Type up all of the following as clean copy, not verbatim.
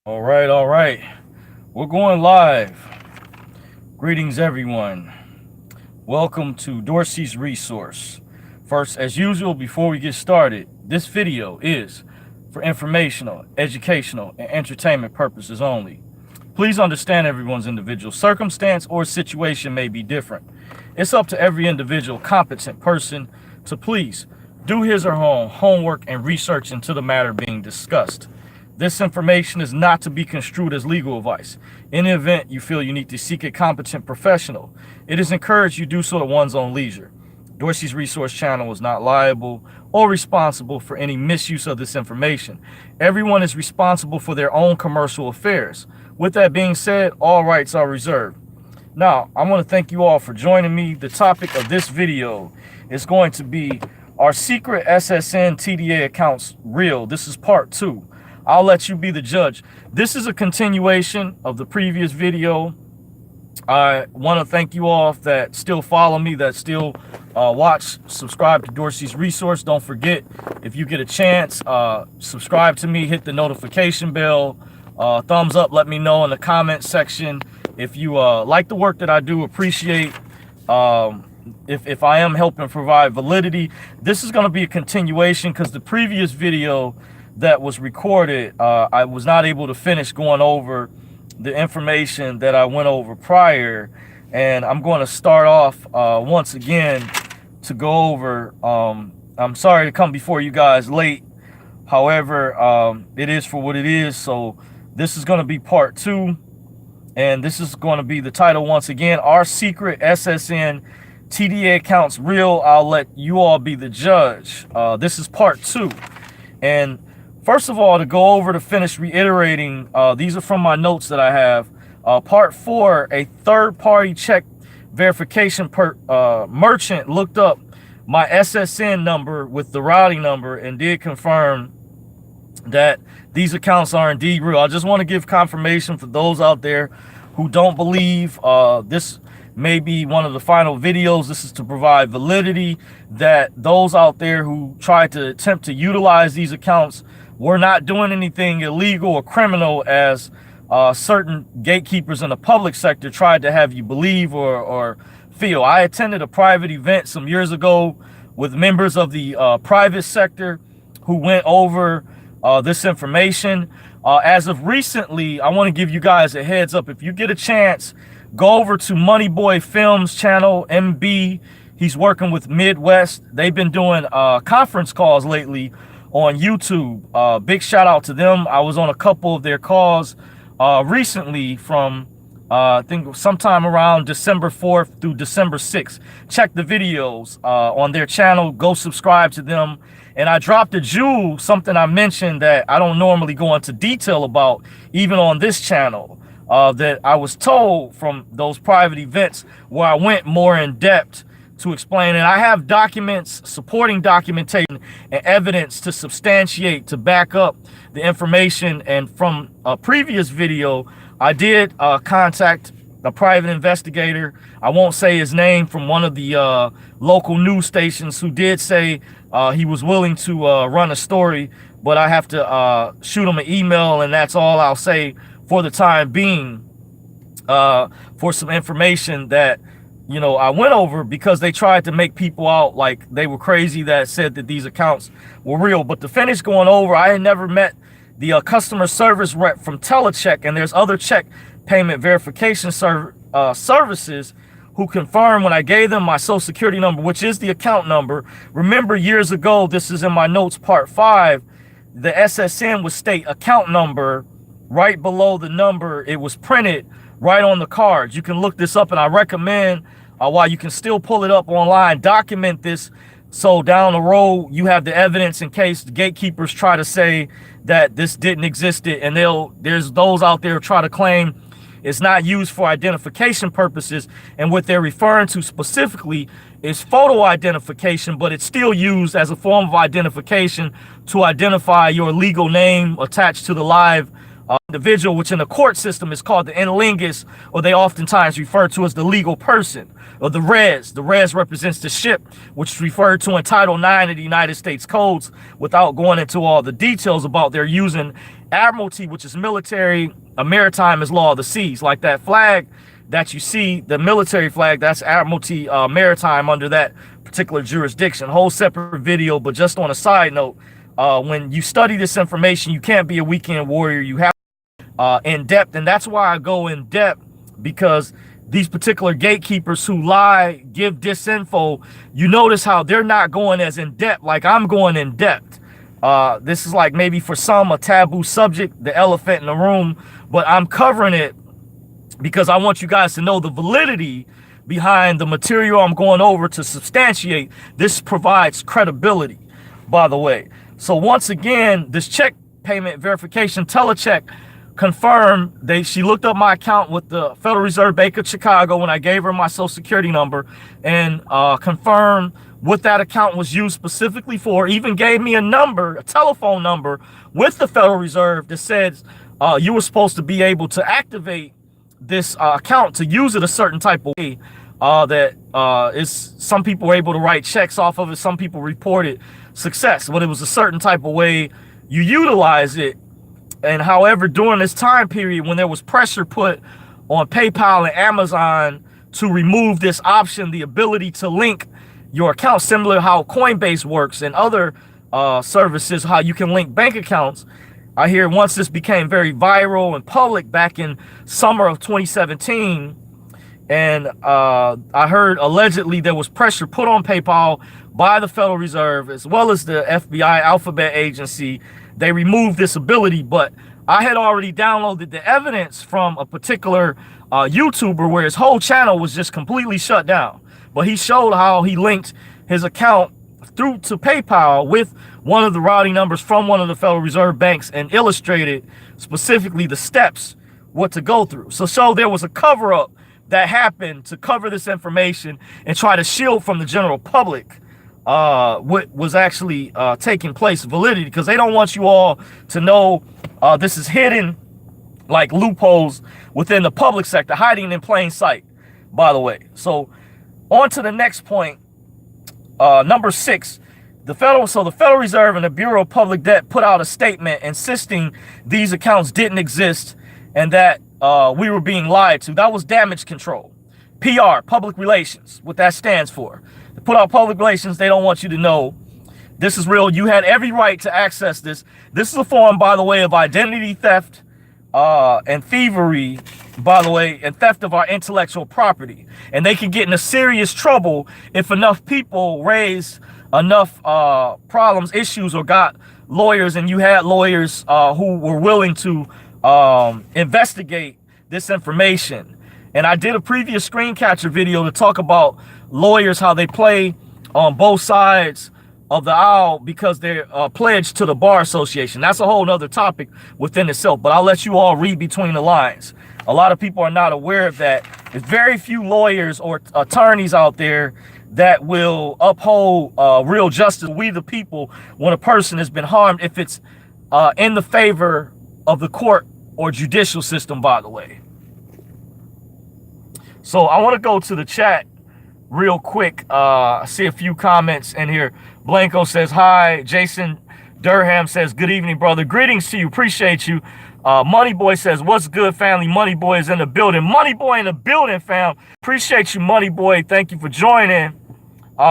All right. We're going live. Greetings, everyone. Welcome to Dorsey's Resource. First, as usual, before we get started, this video is for informational, educational, and entertainment purposes only. Please understand everyone's individual circumstance or situation may be different. It's up to every individual competent person to please do his or her homework and research into the matter being discussed. This information is not to be construed as legal advice. In the event you feel you need to seek a competent professional, it is encouraged you do so at one's own leisure. Dorsey's Resource Channel is not liable or responsible for any misuse of this information. Everyone is responsible for their own commercial affairs. With that being said, all rights are reserved. Now, I want to thank you all for joining me. The topic of this video is going to be, are secret SSN TDA accounts real? This is part 2. I'll let you be the judge. This is a continuation of the previous video. I want to thank you all that still follow me, that still watch, subscribe to Dorsey's Resource. Don't forget, if you get a chance, subscribe to me, hit the notification bell, thumbs up, let me know in the comment section. If you like the work that I do, appreciate if I am helping provide validity. This is going to be a continuation because the previous video that was recorded, I was not able to finish going over the information that I went over prior, and I'm going to start off once again to go over. I'm sorry to come before you guys late, however, it is for what it is. So this is going to be part 2, and this is going to be the title once again, are secret SSN TDA accounts real? I'll let you all be the judge. This is part 2, and first of all, to go over to finish reiterating, these are from my notes that I have. Part 4, a third-party check verification merchant looked up my SSN number with the routing number and did confirm that these accounts are indeed real. I just want to give confirmation for those out there who don't believe this may be one of the final videos. This is to provide validity that those out there who try to attempt to utilize these accounts, we're not doing anything illegal or criminal as certain gatekeepers in the public sector tried to have you believe or feel. I attended a private event some years ago with members of the private sector who went over this information. As of recently, I want to give you guys a heads up. If you get a chance, go over to Money Boy Films channel, MB. He's working with Midwest. They've been doing conference calls lately on YouTube. Big shout out to them. I was on a couple of their calls recently from I think sometime around December 4th through December 6th. Check the videos on their channel. Go subscribe to them. And I dropped a jewel, something I mentioned that I don't normally go into detail about, even on this channel, that I was told from those private events where I went more in depth to explain. And I have documents, supporting documentation and evidence to substantiate, to back up the information. And from a previous video, I did contact a private investigator. I won't say his name, from one of the local news stations, who did say he was willing to run a story, but I have to shoot him an email, and that's all I'll say for the time being, for some information that, you know, I went over, because they tried to make people out like they were crazy that said that these accounts were real. But to finish going over, I had never met the customer service rep from Telecheck, and there's other check payment verification services who confirmed when I gave them my social security number, which is the account number. Remember, years ago, this is in my notes, part 5, the SSN would state account number right below the number. It was printed right on the cards. You can look this up, and I recommend, while you can still pull it up online, document this, so down the road you have the evidence in case the gatekeepers try to say that this didn't exist. And there's those out there who try to claim it's not used for identification purposes, and what they're referring to specifically is photo identification, but it's still used as a form of identification to identify your legal name attached to the live Individual, which in the court system is called the in lingus, or they oftentimes refer to as the legal person, or the res. The res represents the ship, which is referred to in Title IX of the United States Codes, without going into all the details about their using admiralty, which is military, maritime is law of the seas. Like that flag that you see, the military flag, that's admiralty, maritime under that particular jurisdiction. Whole separate video, but just on a side note, when you study this information, you can't be a weekend warrior. You have in depth, and that's why I go in depth, because these particular gatekeepers who lie, give disinfo, you notice how they're not going as in depth like I'm going in depth. This is like maybe for some a taboo subject, the elephant in the room, but I'm covering it because I want you guys to know the validity behind the material I'm going over to substantiate. This provides credibility, by the way. So once again, this check payment verification telecheck confirmed, she looked up my account with the Federal Reserve Bank of Chicago when I gave her my social security number, and confirmed what that account was used specifically for. Even gave me a number, a telephone number with the Federal Reserve that says you were supposed to be able to activate this account to use it a certain type of way. Some people were able to write checks off of it. Some people reported success, but it was a certain type of way you utilize it. And however, during this time period, when there was pressure put on PayPal and Amazon to remove this option, the ability to link your account, similar to how Coinbase works and other services, how you can link bank accounts. I hear once this became very viral and public back in summer of 2017, and I heard allegedly there was pressure put on PayPal by the Federal Reserve as well as the FBI Alphabet Agency. They removed this ability, but I had already downloaded the evidence from a particular YouTuber where his whole channel was just completely shut down. But he showed how he linked his account through to PayPal with one of the routing numbers from one of the Federal Reserve banks and illustrated specifically the steps, what to go through. So there was a cover-up that happened to cover this information and try to shield from the general public what was actually taking place, validity, because they don't want you all to know this is hidden like loopholes within the public sector, hiding in plain sight, by the way. So on to the next point, number 6, the Federal Reserve and the Bureau of Public Debt put out a statement insisting these accounts didn't exist and that we were being lied to. That was damage control. PR, public relations, what that stands for. They put out public relations. They don't want you to know this is real. You had every right to access this. This is a form, by the way, of identity theft and thievery, by the way, and theft of our intellectual property. And they can get into serious trouble if enough people raise enough problems, issues, or got lawyers, and you had lawyers who were willing to investigate this information. And I did a previous screen capture video to talk about lawyers, how they play on both sides of the aisle because they're pledged to the Bar Association. That's a whole nother topic within itself, but I'll let you all read between the lines. A lot of people are not aware of that. There's very few lawyers or attorneys out there that will uphold real justice, we the people, when a person has been harmed, if it's in the favor of the court or judicial system, by the way. So I want to go to the chat real quick. I see a few comments in here. Blanco says, hi. Jason Durham says, good evening, brother. Greetings to you. Appreciate you. Money Boy says, what's good, family? Money Boy is in the building. Money Boy in the building, fam. Appreciate you, Money Boy. Thank you for joining.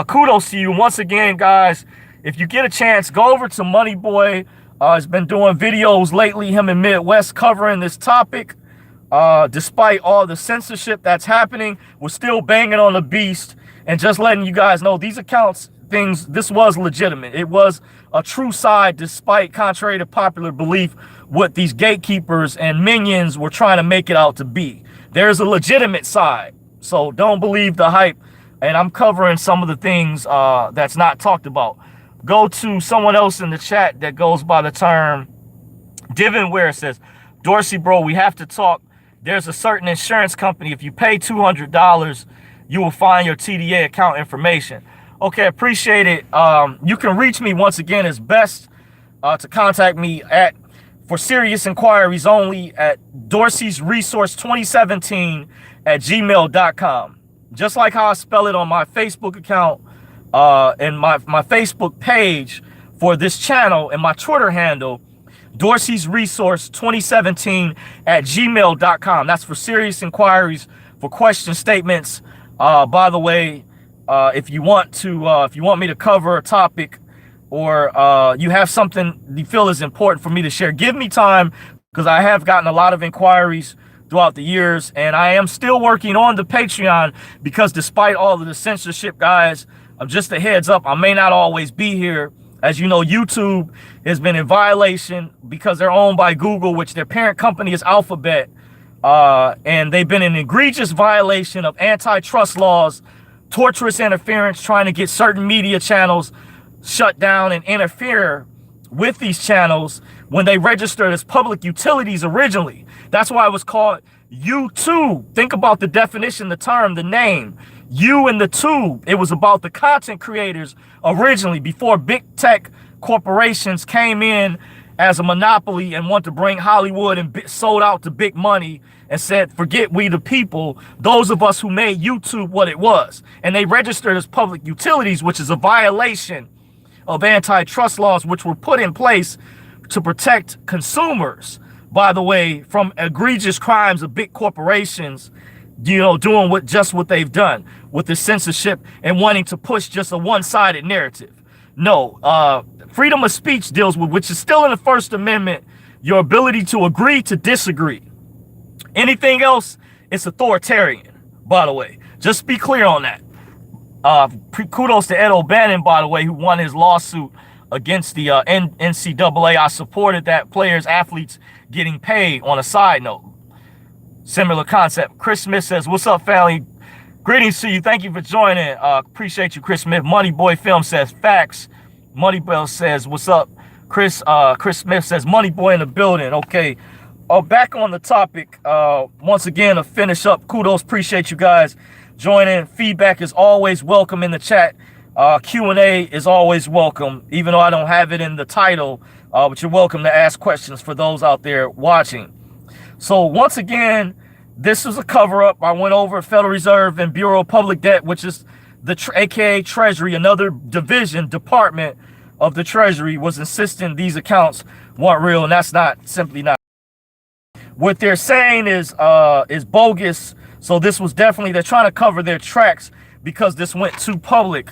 Kudos to you. Once again, guys, if you get a chance, go over to Money Boy. He's been doing videos lately, him in Midwest, covering this topic. Despite all the censorship that's happening, we're still banging on the beast and just letting you guys know these accounts, this was legitimate. It was a true side, despite contrary to popular belief, what these gatekeepers and minions were trying to make it out to be. There's a legitimate side, so don't believe the hype. And I'm covering some of the things that's not talked about. Go to someone else in the chat that goes by the term Divin Ware says, Dorsey, bro, we have to talk. There's a certain insurance company. If you pay $200, you will find your TDA account information. Okay, appreciate it. You can reach me once again. It's best to contact me at for serious inquiries only at Dorsey's Resource 2017 at gmail.com. Just like how I spell it on my Facebook account and my Facebook page for this channel, and my Twitter handle, Dorsey's Resource 2017 at gmail.com. That's for serious inquiries, for question statements. By the way, if you want me to cover a topic, or you have something you feel is important for me to share, give me time, because I have gotten a lot of inquiries throughout the years, and I am still working on the Patreon, because despite all of the censorship, guys, just a heads up, I may not always be here. As you know, YouTube has been in violation because they're owned by Google, which their parent company is Alphabet, and they've been in egregious violation of antitrust laws, torturous interference, trying to get certain media channels shut down and interfere with these channels when they registered as public utilities originally. That's why it was called YouTube. Think about the definition, the term, the name. You and the tube. It was about the content creators originally, before big tech corporations came in as a monopoly and want to bring Hollywood and sold out to big money and said, forget we the people, those of us who made YouTube what it was. And they registered as public utilities, which is a violation of antitrust laws, which were put in place to protect consumers, by the way, from egregious crimes of big corporations, you know, doing what they've done with the censorship and wanting to push just a one-sided narrative. No, freedom of speech deals with, which is still in the First Amendment, your ability to agree to disagree. Anything else, it's authoritarian, by the way. Just be clear on that. Kudos to Ed O'Bannon, by the way, who won his lawsuit against the NCAA. I supported that, players, athletes getting paid. On a side note, similar concept. Chris Smith says, what's up, family? Greetings to you. Thank you for joining. Appreciate you, Chris Smith. Money Boy Film says, facts. Money Boy says, what's up? Chris Smith says, Money Boy in the building. Okay. Back on the topic. Once again, to finish up, kudos. Appreciate you guys joining. Feedback is always welcome in the chat. Q&A is always welcome, even though I don't have it in the title, but you're welcome to ask questions for those out there watching. So once again, this is a cover-up. I went over Federal Reserve and Bureau of Public Debt, which is the aka Treasury, another department of the Treasury, was insisting these accounts weren't real, and that's simply not. What they're saying is bogus. So this was definitely, they're trying to cover their tracks because this went too public.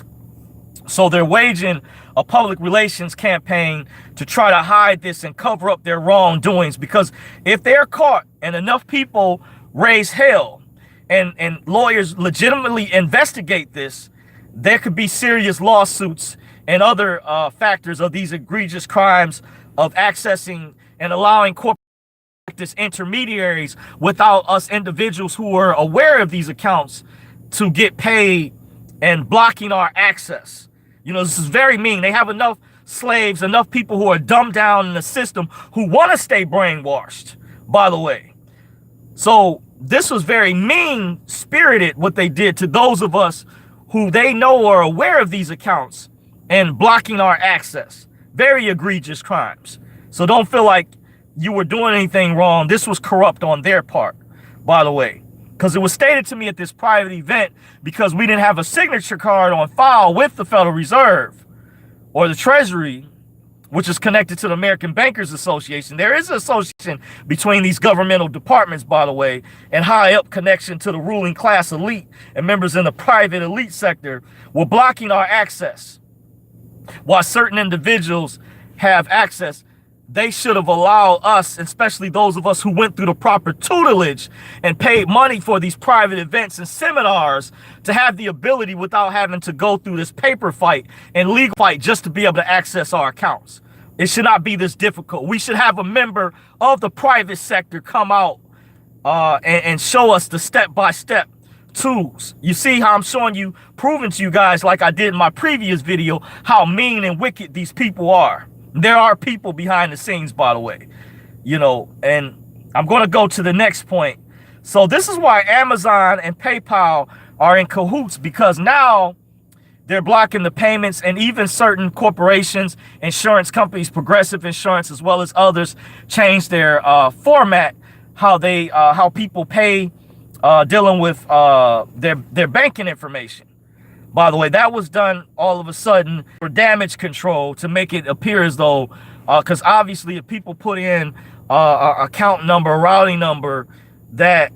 So they're waging a public relations campaign to try to hide this and cover up their wrongdoings, because if they're caught and enough people raise hell and lawyers legitimately investigate this, there could be serious lawsuits and other factors of these egregious crimes of accessing and allowing corporate intermediaries without us individuals who are aware of these accounts to get paid and blocking our access. You know, this is very mean. They have enough slaves, enough people who are dumbed down in the system who want to stay brainwashed, by the way. So this was very mean-spirited, what they did to those of us who they know are aware of these accounts and blocking our access. Very egregious crimes. So don't feel like you were doing anything wrong. This was corrupt on their part, by the way, because it was stated to me at this private event, because we didn't have a signature card on file with the Federal Reserve or the Treasury, which is connected to the American Bankers Association. There is an association between these governmental departments, by the way, and high up connection to the ruling class elite and members in the private elite sector were blocking our access. While certain individuals have access, they should have allowed us, especially those of us who went through the proper tutelage and paid money for these private events and seminars, to have the ability without having to go through this paper fight and legal fight just to be able to access our accounts. It should not be this difficult. We should have a member of the private sector come out and show us the step-by-step tools. You see how I'm showing you, proving to you guys, like I did in my previous video, how mean and wicked these people are. There are people behind the scenes, by the way, you know, and I'm going to go to the next point. So this is why Amazon and PayPal are in cahoots, because now they're blocking the payments, and even certain corporations, insurance companies, Progressive Insurance, as well as others, change their format, how people pay, dealing with their banking information. By the way, that was done all of a sudden for damage control, to make it appear as though, because obviously if people put in account number, routing number that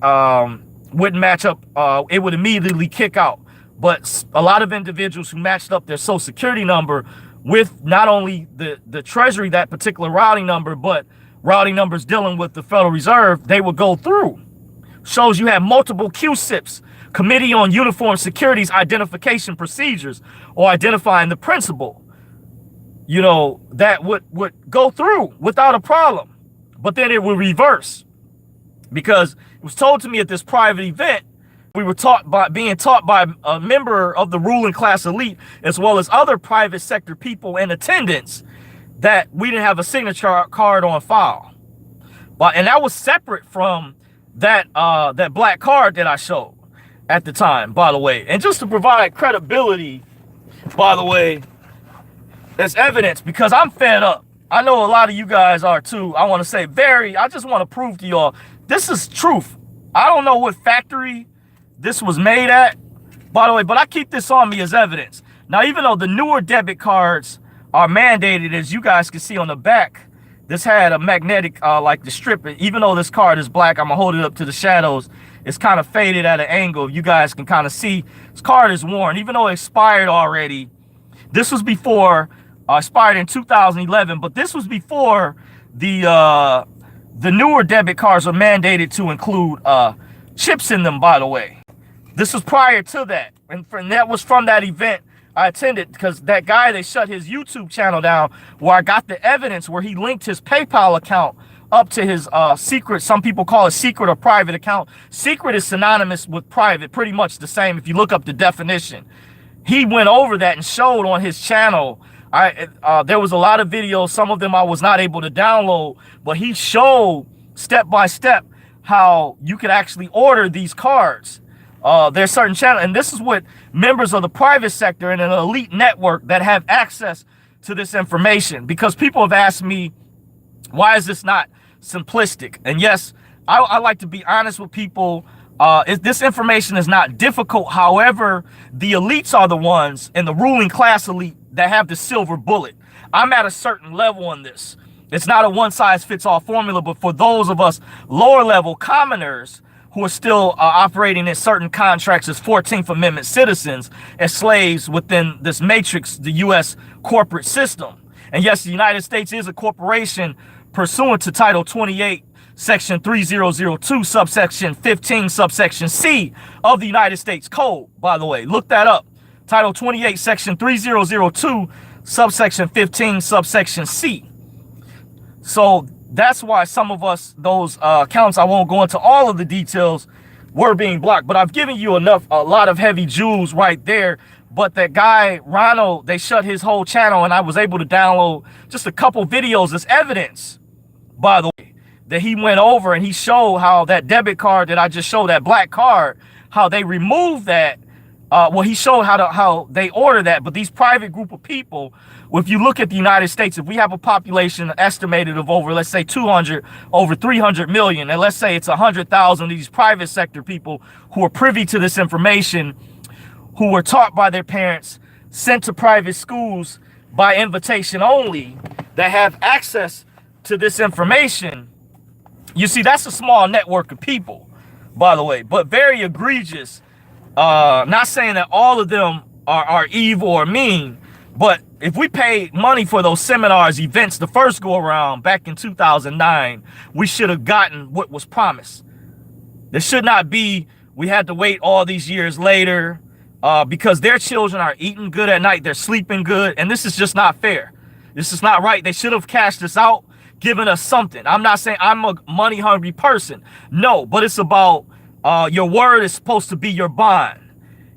wouldn't match up, it would immediately kick out. But a lot of individuals who matched up their social security number with not only the Treasury, that particular routing number, but routing numbers dealing with the Federal Reserve, they would go through. Shows you have multiple QSIPs, Committee on Uniform Securities Identification Procedures, or identifying the principal, you know, that would go through without a problem. But then it would reverse, because it was told to me at this private event, we were being taught by a member of the ruling class elite, as well as other private sector people in attendance, that we didn't have a signature card on file. And that was separate from that black card that I showed at the time, by the way. And just to provide credibility, by the way, as evidence, because I'm fed up. I know a lot of you guys are too. I want to say I just want to prove to y'all, this is truth. I don't know what factory this was made at, by the way, but I keep this on me as evidence. Now, even though the newer debit cards are mandated, as you guys can see on the back, this had a magnetic, like the strip. Even though this card is black, I'm gonna hold it up to the shadows. It's kind of faded at an angle. You guys can kind of see this card is worn, even though it expired already. This was before, expired in 2011, but this was before the newer debit cards are mandated to include chips in them, by the way. This was prior to that, and that was from that event I attended, because that guy, they shut his YouTube channel down, where I got the evidence where he linked his PayPal account up to his secret. Some people call it secret or private account. Secret is synonymous with private, pretty much the same if you look up the definition. He went over that and showed on his channel. There was a lot of videos, some of them I was not able to download, but he showed step by step how you could actually order these cards. There's certain channels, and this is what members of the private sector and an elite network that have access to this information, because people have asked me, why is this not simplistic? And yes, I like to be honest with people. This information is not difficult. However, the elites are the ones, and the ruling class elite, that have the silver bullet. I'm at a certain level on this. It's not a one-size-fits-all formula, but for those of us lower-level commoners who are still operating in certain contracts as 14th Amendment citizens, as slaves within this matrix, the U.S. corporate system. And yes, the United States is a corporation pursuant to Title 28, Section 3002, subsection 15, subsection C of the United States Code, by the way. Look that up. Title 28, Section 3002, subsection 15, subsection C. So that's why some of us, those accounts, I won't go into all of the details, were being blocked. But I've given you a lot of heavy jewels right there. But that guy, Ronald, they shut his whole channel, and I was able to download just a couple videos as evidence, by the way, that he went over and he showed how that debit card that I just showed, that black card, how they removed that. Well, he showed how they order that. But these private group of people, if you look at the United States, if we have a population estimated of over, let's say 300 million, and let's say it's 100,000 of these private sector people who are privy to this information, who were taught by their parents, sent to private schools by invitation only, that have access to this information. You see, that's a small network of people, by the way, but very egregious. Not saying that all of them are evil or mean, but if we paid money for those seminars, events, the first go around back in 2009, we should have gotten what was promised. There should not be, we had to wait all these years later, because their children are eating good at night, they're sleeping good, and this is just not fair. This is not right. They should have cashed us out, given us something. I'm not saying I'm a money hungry person. No, but it's about your word is supposed to be your bond.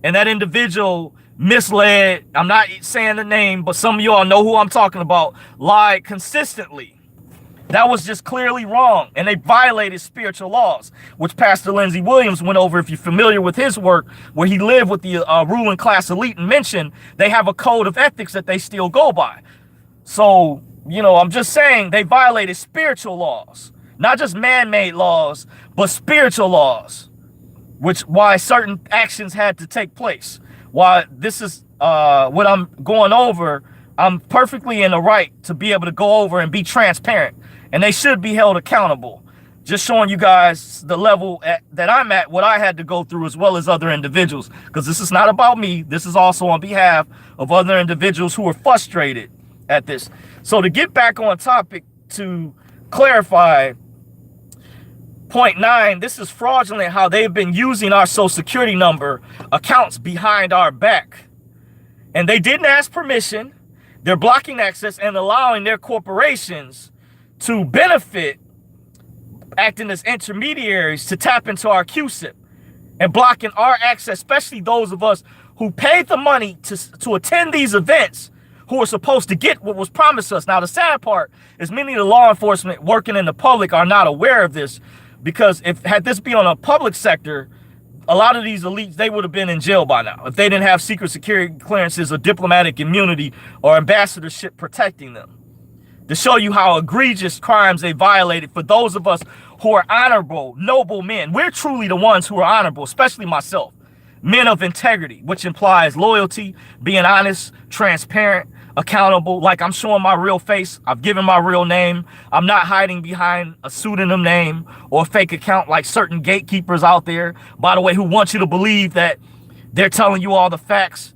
And that individual misled, I'm not saying the name, but some of y'all know who I'm talking about, lied consistently. That was just clearly wrong, and they violated spiritual laws, which Pastor Lindsey Williams went over. If you're familiar with his work, where he lived with the ruling class elite and mentioned they have a code of ethics that they still go by. So, you know, I'm just saying they violated spiritual laws, not just man-made laws, but spiritual laws, why certain actions had to take place. Why this is what I'm going over, I'm perfectly in the right to be able to go over and be transparent. And they should be held accountable. Just showing you guys the level that I'm at, what I had to go through, as well as other individuals. Because this is not about me. This is also on behalf of other individuals who are frustrated at this. So to get back on topic, to clarify, point 9, this is fraudulent how they've been using our social security number accounts behind our back. And they didn't ask permission. They're blocking access and allowing their corporations to benefit, acting as intermediaries to tap into our QSIP and blocking our access, especially those of us who paid the money to attend these events, who are supposed to get what was promised us. Now, the sad part is many of the law enforcement working in the public are not aware of this, because had this been on a public sector, a lot of these elites, they would have been in jail by now if they didn't have secret security clearances or diplomatic immunity or ambassadorship protecting them. To show you how egregious crimes they violated for those of us who are honorable, noble men. We're truly the ones who are honorable, especially myself. Men of integrity, which implies loyalty, being honest, transparent, accountable. Like, I'm showing my real face. I've given my real name. I'm not hiding behind a pseudonym name or a fake account like certain gatekeepers out there, by the way, who want you to believe that they're telling you all the facts,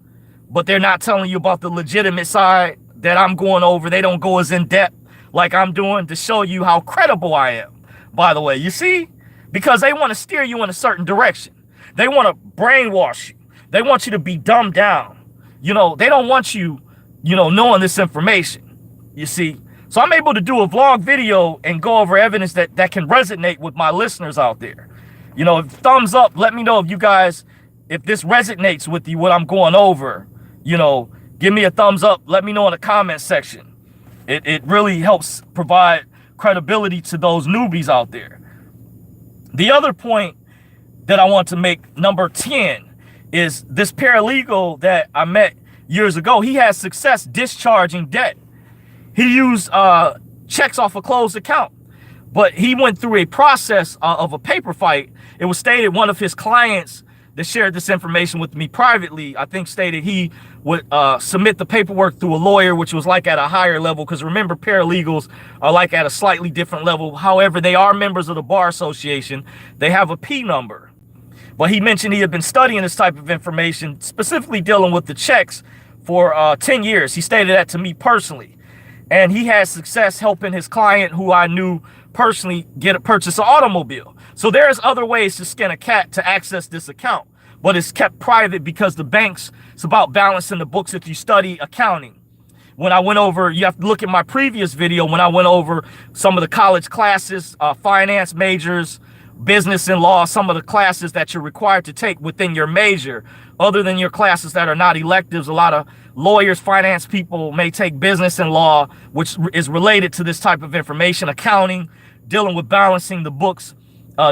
but they're not telling you about the legitimate side that I'm going over. They don't go as in depth like I'm doing to show you how credible I am, by the way. You see? Because they want to steer you in a certain direction. They want to brainwash you. They want you to be dumbed down. You know, they don't want you, knowing this information, you see? So I'm able to do a vlog video and go over evidence that can resonate with my listeners out there. Thumbs up. Let me know if this resonates with you, what I'm going over. Give me a thumbs up. Let me know in the comment section. It really helps provide credibility to those newbies out there. The other point that I want to make, number 10, is this paralegal that I met years ago. He had success discharging debt. He used checks off a closed account, but he went through a process of a paper fight. It was stated one of his clients that shared this information with me privately, I think, stated he would submit the paperwork through a lawyer, which was like at a higher level, because remember, paralegals are like at a slightly different level. However, they are members of the Bar Association. They have a P number. But he mentioned he had been studying this type of information, specifically dealing with the checks, for 10 years. He stated that to me personally. And he had success helping his client, who I knew personally, purchase an automobile. So there's other ways to skin a cat to access this account, but it's kept private because the banks, it's about balancing the books if you study accounting. When I went over, you have to look at my previous video when I went over some of the college classes, finance majors, business and law, some of the classes that you're required to take within your major, other than your classes that are not electives. A lot of lawyers, finance people may take business and law, which is related to this type of information, accounting, dealing with balancing the books,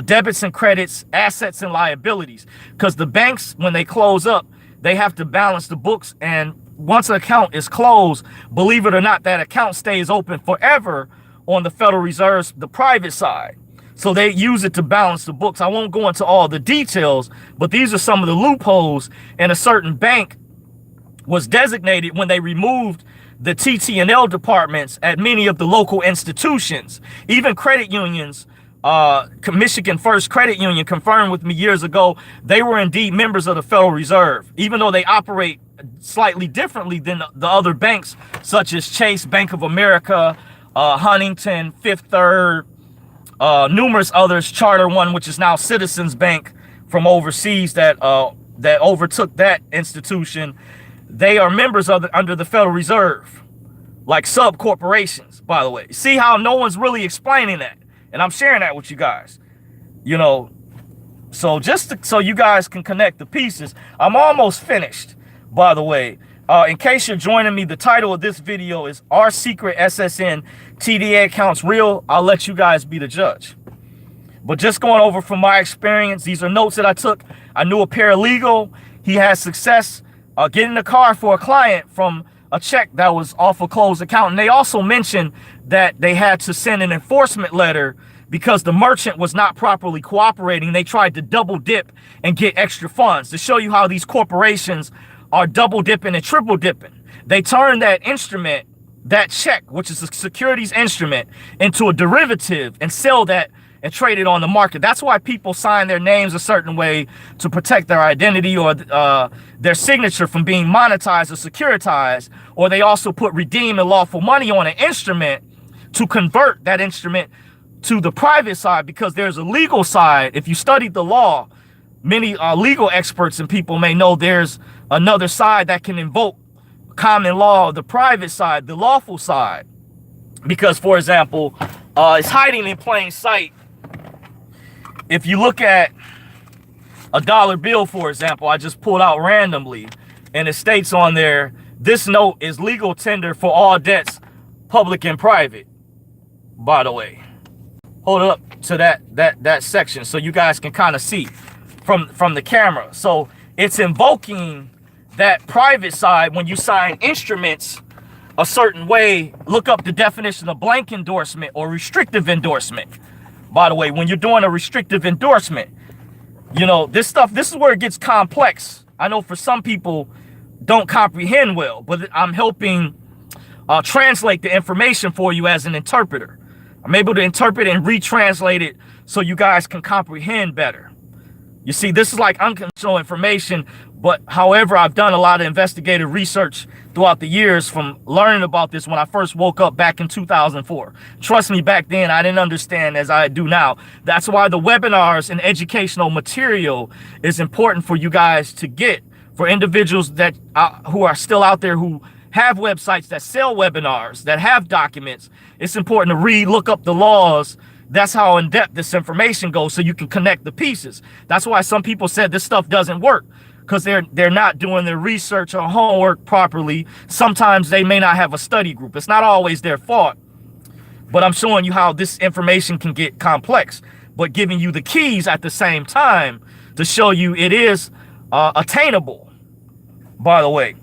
debits and credits, assets and liabilities. Because the banks, when they close up, they have to balance the books. And once an account is closed, believe it or not, that account stays open forever on the Federal Reserve's, the private side. So they use it to balance the books. I won't go into all the details, but these are some of the loopholes. And a certain bank was designated when they removed the TT&L departments at many of the local institutions. Even credit unions, Michigan First Credit Union confirmed with me years ago, they were indeed members of the Federal Reserve, even though they operate slightly differently than the other banks, such as Chase, Bank of America, Huntington, Fifth Third, numerous others, Charter One, which is now Citizens Bank from overseas that overtook that institution. They are members of under the Federal Reserve, like sub corporations, by the way. See how no one's really explaining that, and I'm sharing that with you guys. So just so you guys can connect the pieces. I'm almost finished, by the way. In case you're joining me, the title of this video is Are Secret SSN TDA Accounts Real? I'll let you guys be the judge. But just going over from my experience, these are notes that I took. I knew a paralegal. He had success getting a car for a client from a check that was off a closed account. And they also mentioned that they had to send an enforcement letter because the merchant was not properly cooperating. They tried to double dip and get extra funds to show you how these corporations are double dipping and triple dipping. They turn that instrument, that check, which is a securities instrument, into a derivative and sell that and trade it on the market. That's why people sign their names a certain way to protect their identity or their signature from being monetized or securitized. Or they also put redeem and lawful money on an instrument to convert that instrument to the private side, because there's a legal side. If you studied the law, many legal experts and people may know there's another side that can invoke common law, the private side, the lawful side. Because, for example, it's hiding in plain sight. If you look at a dollar bill, for example, I just pulled out randomly, and it states on there, this note is legal tender for all debts, public and private, by the way. Hold it up to that section so you guys can kind of see from the camera. So it's invoking that private side when you sign instruments a certain way. Look up the definition of blank endorsement or restrictive endorsement. By the way, when you're doing a restrictive endorsement, you know, this is where it gets complex. I know for some people don't comprehend well, but I'm helping translate the information for you as an interpreter. I'm able to interpret and retranslate it so you guys can comprehend better. You see, this is like unconditional information, but however, I've done a lot of investigative research throughout the years from learning about this when I first woke up back in 2004. Trust me, back then, I didn't understand as I do now. That's why the webinars and educational material is important for you guys to get, for individuals that who are still out there who have websites that sell webinars, that have documents. It's important to read, look up the laws. That's how in depth this information goes, so you can connect the pieces. That's why some people said this stuff doesn't work, because they're not doing their research or homework properly. Sometimes they may not have a study group. It's not always their fault, but I'm showing you how this information can get complex, but giving you the keys at the same time to show you it is attainable, by the way.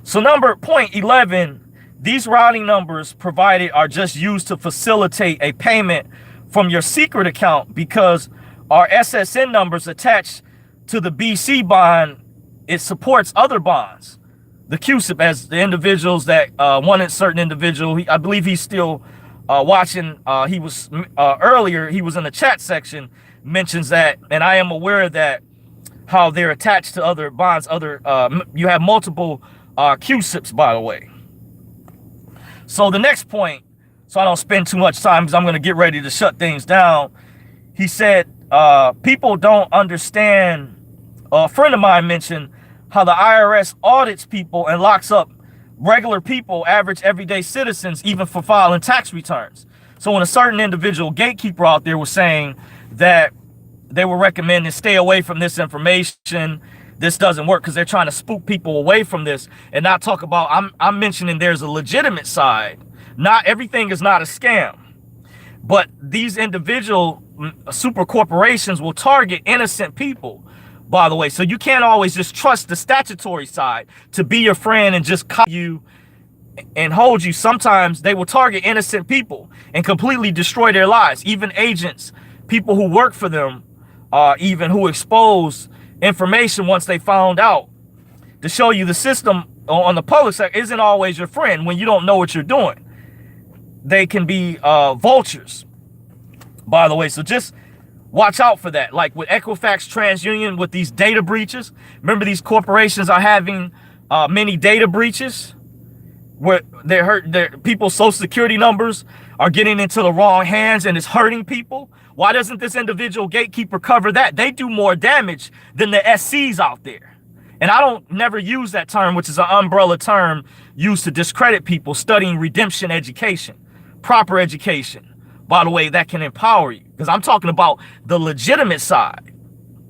So point 11, these routing numbers provided are just used to facilitate a payment from your secret account, because our SSN numbers attached to the BC bond, it supports other bonds. The QSIP, as the individuals that wanted certain individual, I believe he's still watching. He was earlier, he was in the chat section, mentions that, and I am aware that how they're attached to other bonds, you have multiple QSIPs, by the way. So the next point, so I don't spend too much time because I'm going to get ready to shut things down. He said, people don't understand. A friend of mine mentioned how the IRS audits people and locks up regular people, average everyday citizens, even for filing tax returns. So when a certain individual gatekeeper out there was saying that they were recommending stay away from this information, this doesn't work because they're trying to spook people away from this and not talk about, I'm mentioning there's a legitimate side. Not everything is not a scam, but these individual super corporations will target innocent people, by the way. So you can't always just trust the statutory side to be your friend and just copy you and hold you. Sometimes they will target innocent people and completely destroy their lives. Even agents, people who work for them, even who expose information once they found out, to show you the system on the public sector isn't always your friend when you don't know what you're doing. They can be vultures, by the way. So just watch out for that. Like with Equifax, TransUnion, with these data breaches. Remember, these corporations are having many data breaches where their people's social security numbers are getting into the wrong hands and it's hurting people. Why doesn't this individual gatekeeper cover that? They do more damage than the SCs out there. And I don't never use that term, which is an umbrella term used to discredit people studying redemption education, proper education, by the way, that can empower you. Because I'm talking about the legitimate side,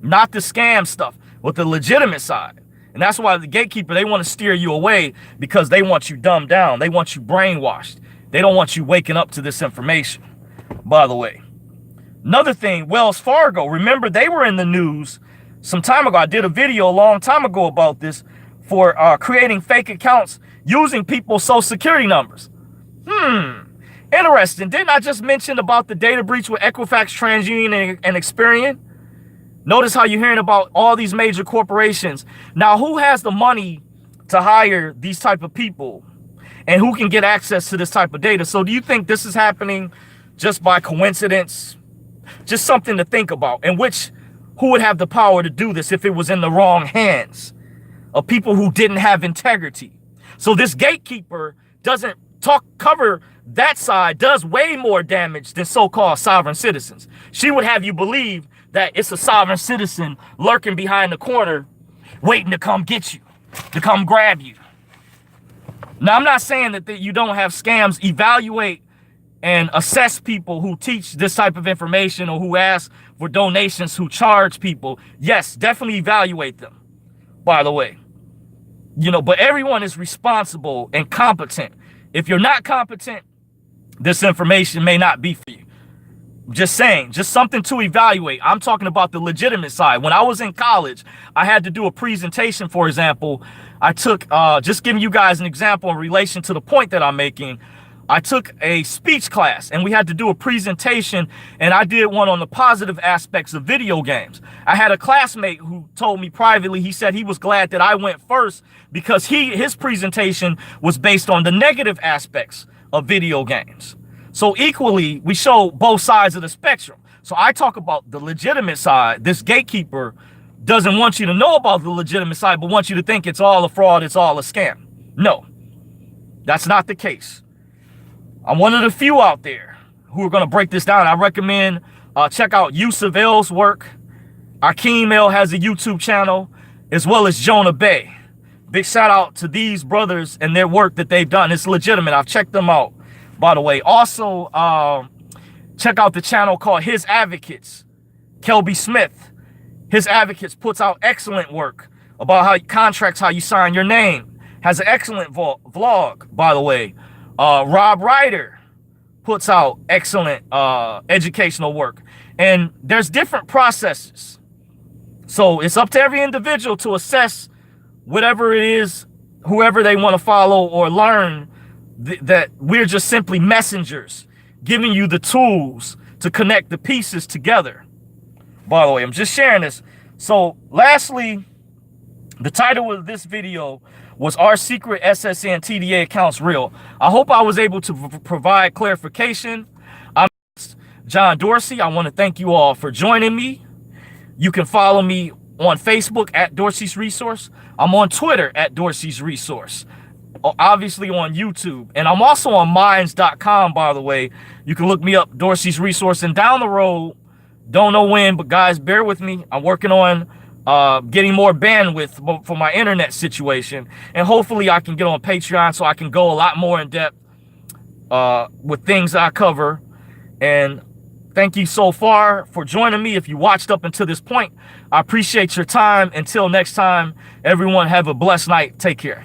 not the scam stuff, but the legitimate side. And that's why the gatekeeper, they want to steer you away because they want you dumbed down. They want you brainwashed. They don't want you waking up to this information, by the way. Another thing, Wells Fargo, remember they were in the news some time ago. I did a video a long time ago about this for creating fake accounts using people's social security numbers. Interesting. Didn't I just mention about the data breach with Equifax, TransUnion, and Experian? Notice how you're hearing about all these major corporations. Now, who has the money to hire these type of people? And who can get access to this type of data? So do you think this is happening just by coincidence? Just something to think about. And who would have the power to do this if it was in the wrong hands of people who didn't have integrity? So this gatekeeper doesn't cover that side, does way more damage than so-called sovereign citizens. She would have you believe that it's a sovereign citizen lurking behind the corner, waiting to come get you, to come grab you. Now, I'm not saying that you don't have scams. Evaluate and assess people who teach this type of information or who ask for donations, who charge people. Yes, definitely evaluate them, by the way. But everyone is responsible and competent. If you're not competent, this information may not be for you. Just saying, just something to evaluate. I'm talking about the legitimate side. When I was in college, I had to do a presentation, for example. I took, just giving you guys an example in relation to the point that I'm making. I took a speech class and we had to do a presentation, and I did one on the positive aspects of video games. I had a classmate who told me privately, he said he was glad that I went first because his presentation was based on the negative aspects of video games. So equally, we show both sides of the spectrum. So I talk about the legitimate side. This gatekeeper doesn't want you to know about the legitimate side, but wants you to think it's all a fraud, it's all a scam. No, that's not the case. I'm one of the few out there who are going to break this down. I recommend check out Yusuf L's work. Akeem El has a YouTube channel, as well as Jonah Bey. Big shout out to these brothers and their work that they've done. It's legitimate. I've checked them out, by the way. Also, check out the channel called His Advocates. Kelby Smith, His Advocates, puts out excellent work about how contracts, how you sign your name. Has an excellent vlog, by the way. Rob Ryder puts out excellent educational work. And there's different processes. So it's up to every individual to assess whatever it is, whoever they want to follow or learn, that we're just simply messengers, giving you the tools to connect the pieces together. By the way, I'm just sharing this. So lastly, the title of this video was Our Secret SSN TDA Accounts Real? I hope I was able to provide clarification. I'm John Dorsey. I want to thank you all for joining me. You can follow me on Facebook at Dorsey's Resource. I'm on Twitter at Dorsey's Resource. Obviously on YouTube. And I'm also on minds.com, by the way. You can look me up, Dorsey's Resource. And down the road, don't know when, but guys, bear with me. I'm working on getting more bandwidth for my internet situation. And hopefully I can get on Patreon so I can go a lot more in depth with things I cover. And thank you so far for joining me. If you watched up until this point, I appreciate your time. Until next time, everyone have a blessed night. Take care.